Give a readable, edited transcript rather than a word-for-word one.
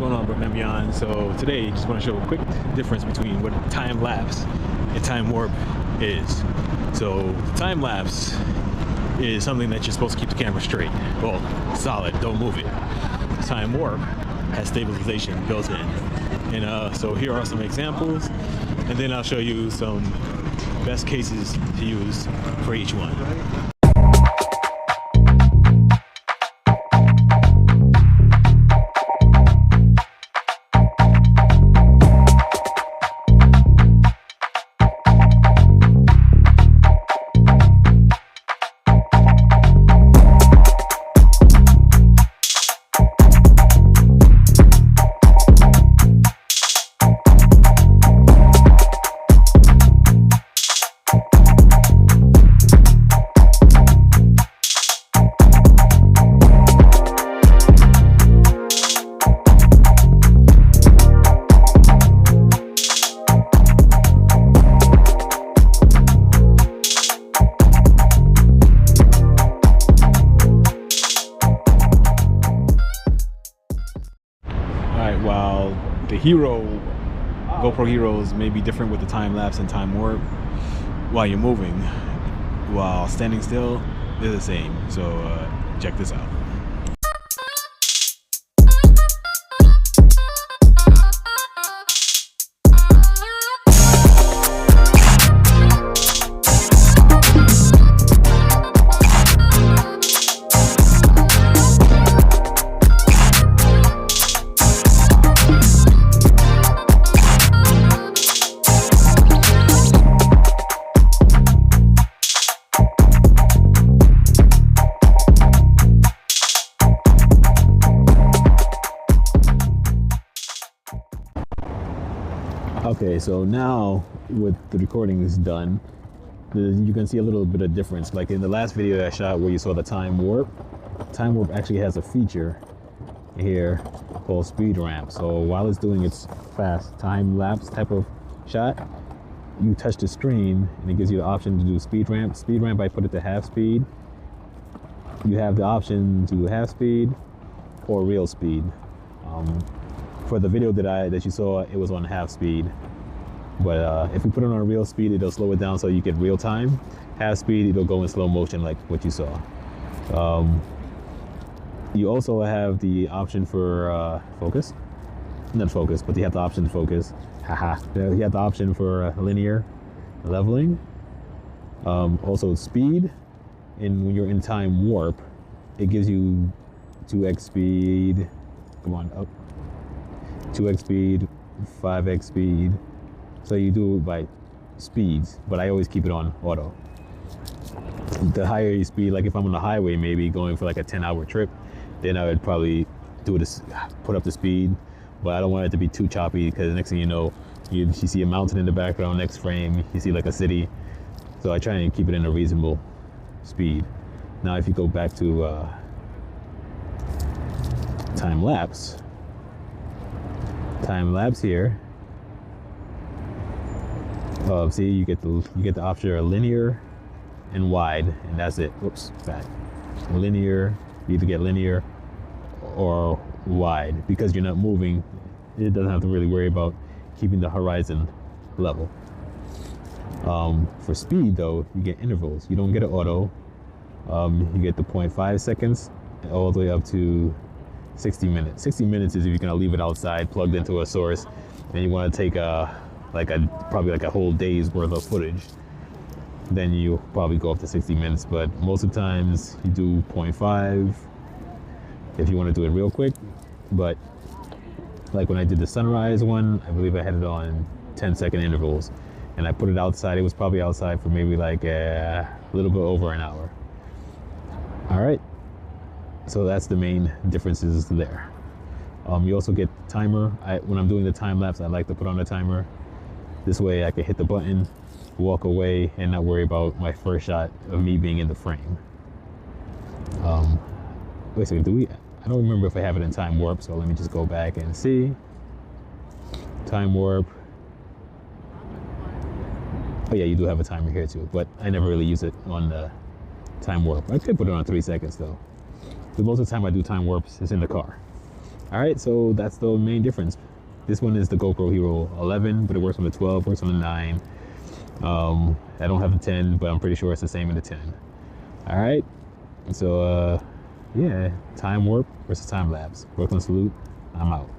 going on, Brooklyn and beyond? So today, just want to show a quick difference between what time lapse and time warp is. So time lapse is something that you're supposed to keep the camera straight, well, solid, don't move it. Time warp has stabilization built in, and so here are some examples, and then I'll show you some best cases to use for each one. While the GoPro Heroes may be different with the time lapse and time warp, while you're moving, while standing still, they're the same. So check this out. Okay, so now with the recordings done, you can see a little bit of difference. Like in the last video I shot where you saw the time warp actually has a feature here called speed ramp. So while it's doing its fast time lapse type of shot, you touch the screen and it gives you the option to do speed ramp. Speed ramp, I put it to half speed. You have the option to do half speed or real speed. For the video that you saw, it was on half speed, but if you put it on real speed, it'll slow it down so you get real time. Half speed, it'll go in slow motion like what you saw. You also have the option for focus, not focus, but you have the option to focus. You have the option for linear leveling. Also speed, and when you're in time warp, it gives you 2x speed. Come on up. 2x speed, 5x speed. So you do it by speeds, but I always keep it on auto. The higher you speed, like if I'm on the highway, maybe going for like a 10-hour trip, then I would probably do this, put up the speed, but I don't want it to be too choppy because the next thing you know, you see a mountain in the background, next frame, you see like a city. So I try and keep it in a reasonable speed. Now, if you go back to time lapse here, see, you get the option of linear and wide, and that's it. Whoops, back. Linear, you either get linear or wide. Because you're not moving, it doesn't have to really worry about keeping the horizon level. For speed though, you get intervals. You don't get an auto. You get the 0.5 seconds all the way up to 60 minutes. 60 minutes is if you're gonna leave it outside plugged into a source and you want to take probably like a whole day's worth of footage, then you probably go up to 60 minutes. But most of the times you do 0.5 if you want to do it real quick. But like when I did the sunrise one, I believe I had it on 10-second intervals, and I put it outside. It was probably outside for maybe like a little bit over an hour. All right. So that's the main differences there. You also get timer. When I'm doing the time lapse, I like to put on a timer. This way I can hit the button, walk away, and not worry about my first shot of me being in the frame. Wait a second, I don't remember if I have it in time warp, so let me just go back and see. Time warp. Oh yeah, you do have a timer here too, but I never really use it on the time warp. I could put it on 3 seconds though. But most of the time I do time warps, it's in the car. All right, so that's the main difference. This one is the GoPro Hero 11, but it works on the 12, works on the 9. I don't have the 10, but I'm pretty sure it's the same in the 10. All right, so yeah, Time Warp versus Time Lapse. Brooklyn salute. I'm out.